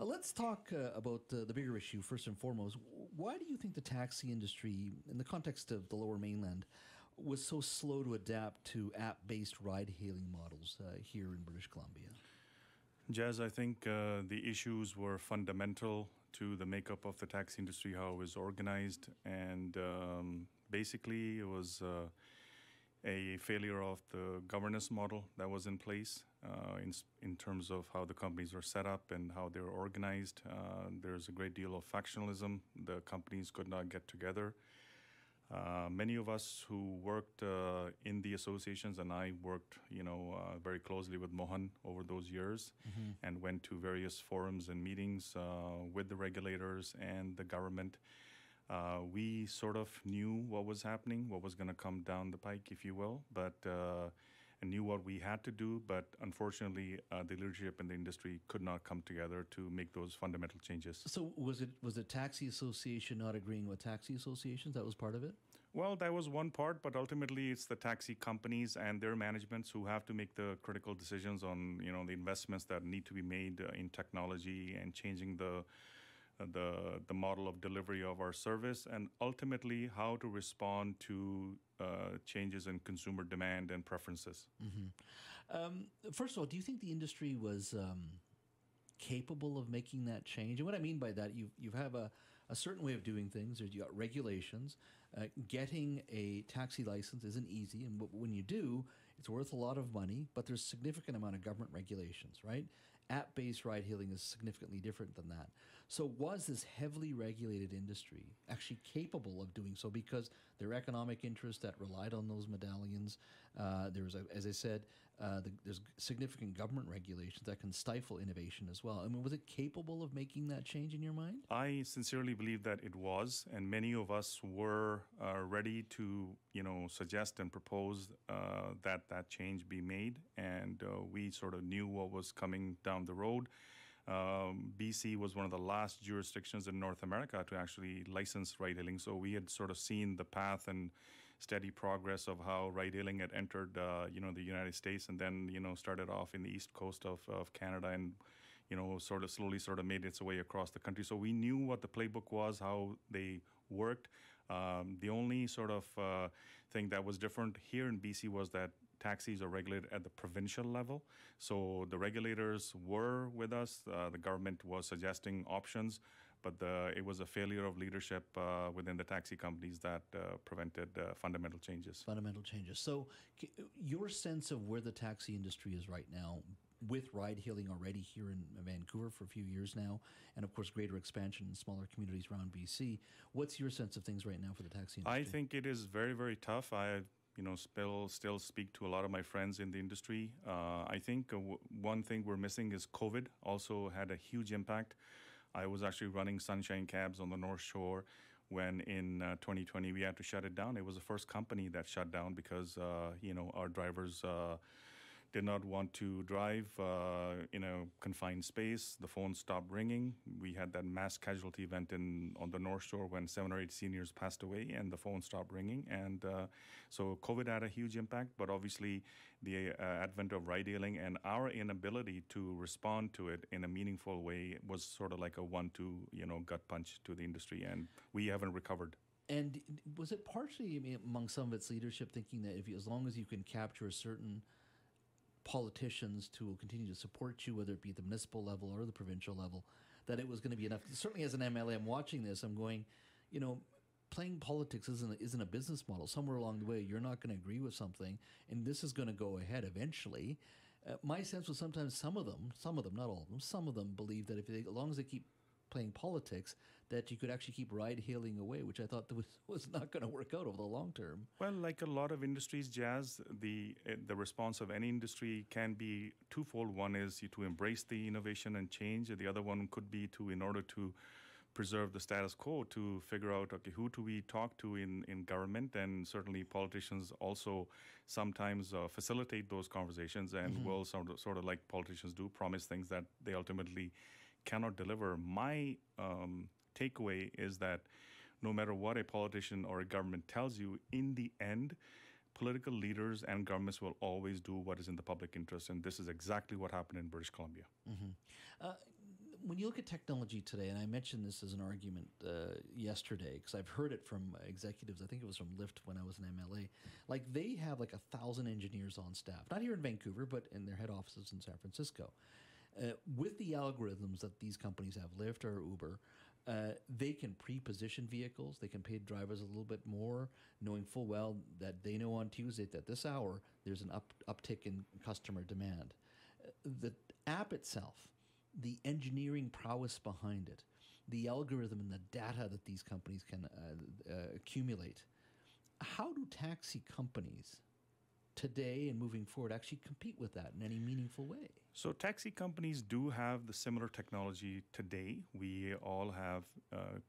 Let's talk about the bigger issue first and foremost. Why do you think the taxi industry, in the context of the Lower Mainland, was so slow to adapt to app-based ride-hailing models here in British Columbia? Jas, I think the issues were fundamental to the makeup of the taxi industry, how it was organized, and basically it was a failure of the governance model that was in place in terms of how the companies were set up and how they were organized. There's a great deal of factionalism. The companies could not get together. Many of us who worked in the associations, and I worked, very closely with Mohan over those years, and went to various forums and meetings with the regulators and the government. We sort of knew what was happening, what was going to come down the pike, if you will, but and knew what we had to do. But unfortunately, the leadership in the industry could not come together to make those fundamental changes. So was the taxi association not agreeing with taxi associations? That was part of it? Well, that was one part, but ultimately it's the taxi companies and their managements who have to make the critical decisions on, the investments that need to be made in technology and changing the model of delivery of our service, and ultimately how to respond to changes in consumer demand and preferences. First of all, do you think the industry was capable of making that change? And what I mean by that, you have a certain way of doing things. You got regulations. Getting a taxi license isn't easy, and when you do, it's worth a lot of money. But there's a significant amount of government regulations, right? App-based ride-hailing is significantly different than that. So was this heavily regulated industry actually capable of doing so? Because there are economic interests that relied on those medallions. There was, as I said, there's significant government regulations that can stifle innovation as well. I mean, was it capable of making that change in your mind? I sincerely believe that it was, and many of us were ready to, suggest and propose that change be made, and we sort of knew what was coming down the road. BC was one of the last jurisdictions in North America to actually license ride-hailing, so we had sort of seen the path and steady progress of how ride-hailing had entered, the United States, and then, started off in the east coast of Canada, and sort of slowly made its way across the country. So we knew what the playbook was, how they worked. The only sort of thing that was different here in BC was that taxis are regulated at the provincial level. So the regulators were with us. The government was suggesting options, but it was a failure of leadership within the taxi companies that prevented fundamental changes. Fundamental changes. So your sense of where the taxi industry is right now, with ride-hailing already here in Vancouver for a few years now, and of course greater expansion in smaller communities around BC, what's your sense of things right now for the taxi industry? I think it is very, very tough. I still speak to a lot of my friends in the industry. I think one thing we're missing is COVID also had a huge impact. I was actually running Sunshine Cabs on the North Shore when in 2020 we had to shut it down. It was the first company that shut down because, our drivers did not want to drive in a confined space. The phone stopped ringing. We had that mass casualty event on the North Shore when 7 or 8 seniors passed away, and the phone stopped ringing. And so COVID had a huge impact, but obviously the advent of ride-hailing and our inability to respond to it in a meaningful way was sort of like a 1-2, gut punch to the industry, and we haven't recovered. And was it partially, among some of its leadership, thinking that as long as you can capture a certain politicians to continue to support you, whether it be at the municipal level or the provincial level, that it was going to be enough? Certainly as an MLA, I'm watching this, I'm going, playing politics isn't a business model. Somewhere along the way, you're not going to agree with something, and this is going to go ahead eventually. My sense was sometimes some of them, not all of them, some of them believe that as long as they keep playing politics, that you could actually keep ride-hailing away, which I thought was not going to work out over the long term. Well, like a lot of industries, Jas, the response of any industry can be twofold. One is to embrace the innovation and change. The other one could be in order to preserve the status quo, to figure out, okay, who do we talk to in government? And certainly politicians also sometimes facilitate those conversations and will sort of like politicians do, promise things that they ultimately cannot deliver. My takeaway is that no matter what a politician or a government tells you, in the end, political leaders and governments will always do what is in the public interest, and this is exactly what happened in British Columbia. when you look at technology today, and I mentioned this as an argument yesterday because I've heard it from executives. I think it was from Lyft when I was in MLA. Like they have like 1,000 engineers on staff, not here in Vancouver, but in their head offices in San Francisco. With the algorithms that these companies have, Lyft or Uber, they can pre-position vehicles. They can pay drivers a little bit more, knowing full well that they know on Tuesday at this hour there's an uptick in customer demand. The app itself, the engineering prowess behind it, the algorithm and the data that these companies can accumulate. How do taxi companies today and moving forward actually compete with that in any meaningful way? So taxi companies do have the similar technology today. We all have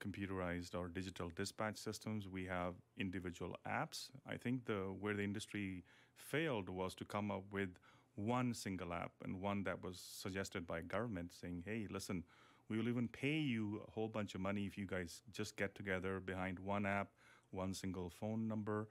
computerized or digital dispatch systems. We have individual apps. I think where the industry failed was to come up with one single app, and one that was suggested by government saying, hey, listen, we will even pay you a whole bunch of money if you guys just get together behind one app, one single phone number.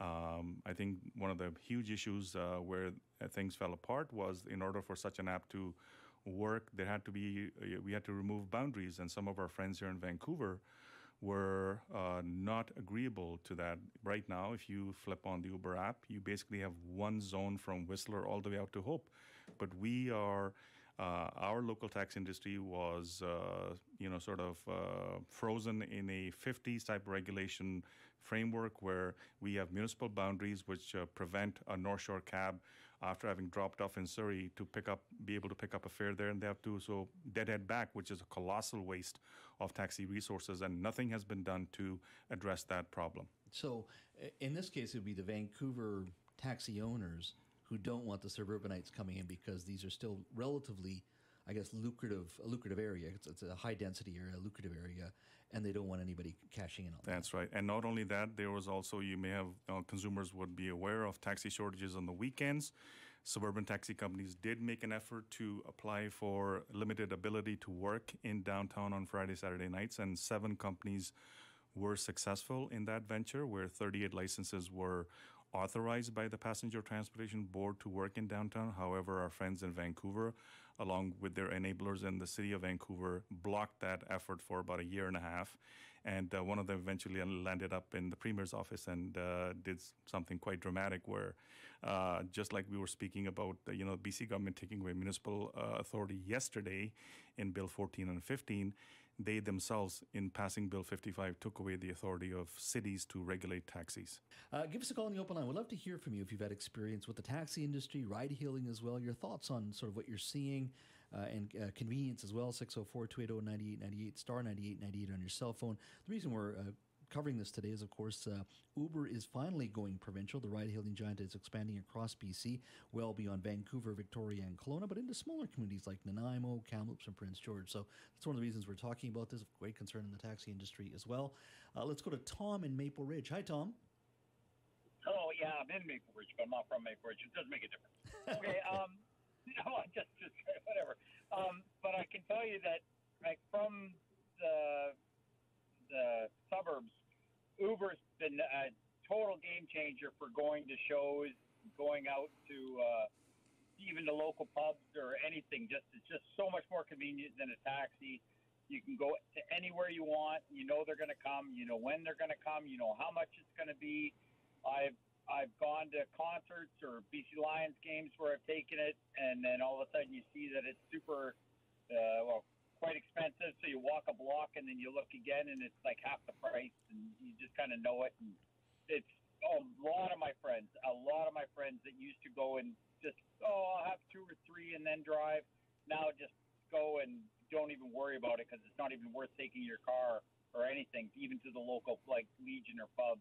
I think one of the huge issues where things fell apart was in order for such an app to work, we had to remove boundaries, and some of our friends here in Vancouver were not agreeable to that. Right now, if you flip on the Uber app, you basically have one zone from Whistler all the way out to Hope. But our local tax industry was, sort of frozen in a 50s type regulation framework where we have municipal boundaries which prevent a North Shore cab after having dropped off in Surrey to be able to pick up a fare there, and they have to deadhead back, which is a colossal waste of taxi resources, and nothing has been done to address that problem. So in this case, it would be the Vancouver taxi owners who don't want the suburbanites coming in because these are still relatively, I guess, a lucrative area. It's a high density area, a lucrative area, and they don't want anybody cashing in on that. That's right. And not only that, there was also, you may have, consumers would be aware of taxi shortages on the weekends. Suburban taxi companies did make an effort to apply for limited ability to work in downtown on Friday, Saturday nights, and 7 companies were successful in that venture, where 38 licenses were authorized by the Passenger Transportation Board to work in downtown. However, our friends in Vancouver, along with their enablers in the city of Vancouver, blocked that effort for about a year and a half. And one of them eventually landed up in the Premier's office and did something quite dramatic where, just like we were speaking about, BC government taking away municipal authority yesterday in Bill 14 and 15, they themselves, in passing Bill 55, took away the authority of cities to regulate taxis. Give us a call on the open line. We'd love to hear from you if you've had experience with the taxi industry, ride-hailing as well, your thoughts on sort of what you're seeing and convenience as well, 604-280-9898, star 9898 on your cell phone. The reason we're covering this today is, of course, Uber is finally going provincial. The ride-hailing giant is expanding across BC, well beyond Vancouver, Victoria, and Kelowna, but into smaller communities like Nanaimo, Kamloops, and Prince George. So that's one of the reasons we're talking about this, of great concern in the taxi industry as well. Let's go to Tom in Maple Ridge. Hi, Tom. Oh, yeah, I'm in Maple Ridge, but I'm not from Maple Ridge. It does make a difference. Okay, no, just whatever. But I can tell you that, like, from the suburbs, Uber's been a total game changer for going to shows, going out to even the local pubs or anything. It's just so much more convenient than a taxi. You can go to anywhere you want. You know they're going to come. You know when they're going to come. You know how much it's going to be. I've gone to concerts or BC Lions games where I've taken it, and then all of a sudden you see that it's super, quite expensive. So you walk a block and then you look again and it's like half the price, and you just kind of know it. And it's a lot of my friends that used to go and just, I'll have 2 or 3 and then drive. Now just go and don't even worry about it because it's not even worth taking your car or anything, even to the local like Legion or pub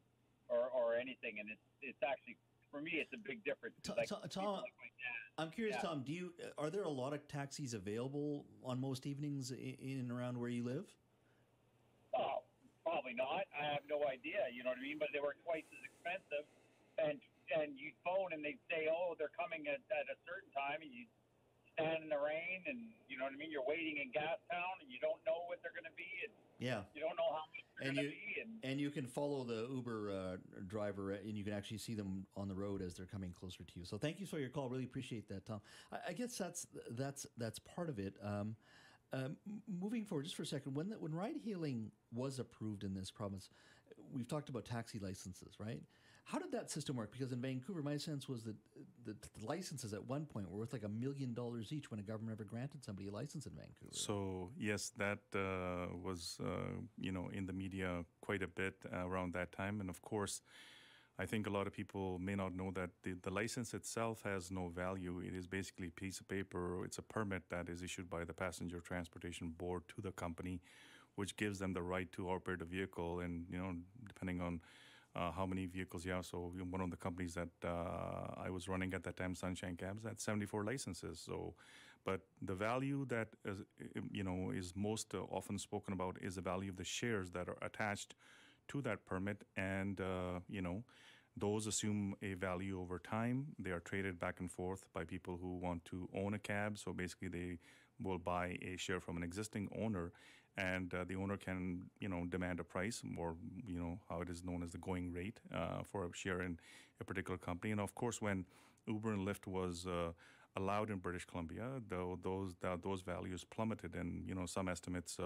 or anything. And it's actually, for me, it's a big difference. Tom, I'm curious, yeah. Tom, are there a lot of taxis available on most evenings in and around where you live? Oh, probably not. I have no idea. You know what I mean? But they were twice as expensive, and you'd phone and they'd say, they're coming at a certain time, and you stand in the rain, and you know what I mean. You're waiting in Gastown, and you don't know what they're going to be, and yeah, you don't know how much they're going to be, and you can follow the Uber driver, and you can actually see them on the road as they're coming closer to you. So thank you for your call. Really appreciate that, Tom. I guess that's part of it. Moving forward, just for a second, when ride-hailing was approved in this province, we've talked about taxi licenses, right? How did that system work? Because in Vancouver, my sense was that the licenses at one point were worth like $1 million each when a government ever granted somebody a license in Vancouver. So yes, that was in the media quite a bit around that time, and of course, I think a lot of people may not know that the license itself has no value. It is basically a piece of paper. It's a permit that is issued by the Passenger Transportation Board to the company, which gives them the right to operate a vehicle. And depending on how many vehicles you have. So one of the companies that I was running at that time, Sunshine Cabs, had 74 licenses. So, but the value that is most often spoken about is the value of the shares that are attached to that permit, and those assume a value over time. They are traded back and forth by people who want to own a cab. So basically, they will buy a share from an existing owner, and the owner can demand a price, or how it is known as the going rate for a share in a particular company. And of course, when Uber and Lyft was allowed in British Columbia, those values plummeted, and some estimates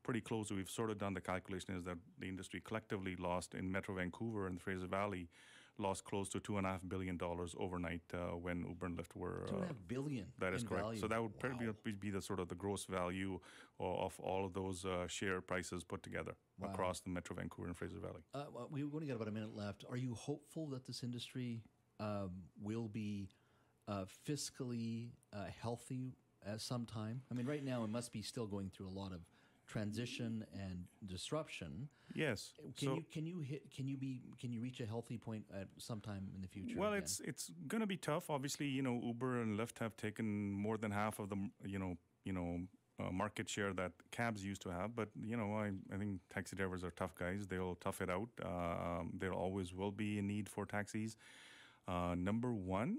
pretty close. We've sort of done the calculation is that the industry collectively lost in Metro Vancouver and the Fraser Valley lost close to $2.5 billion overnight when Uber and Lyft were. $2.5 billion. That is correct. Value. So that would probably be the sort of the gross value of all of those share prices put together across the Metro Vancouver and Fraser Valley. We've only got about a minute left. Are you hopeful that this industry will be fiscally healthy at some time? I mean, right now it must be still going through a lot of transition and disruption. Yes. Can you reach a healthy point at some time in the future? Well, again? it's going to be tough. Obviously, Uber and Lyft have taken more than half of the market share that cabs used to have. But I think taxi drivers are tough guys. They'll tough it out. There always will be a need for taxis. Number one,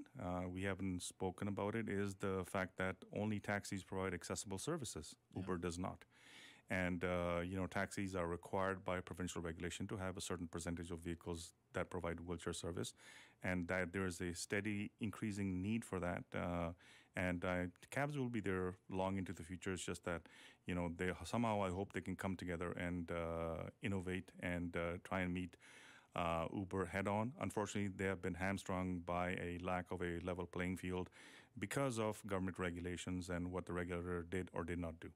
we haven't spoken about it, is the fact that only taxis provide accessible services. Yeah. Uber does not. And, taxis are required by provincial regulation to have a certain percentage of vehicles that provide wheelchair service, and that there is a steady increasing need for that. And cabs will be there long into the future. It's just that, they somehow, I hope they can come together and innovate and try and meet Uber head on. Unfortunately, they have been hamstrung by a lack of a level playing field because of government regulations and what the regulator did or did not do.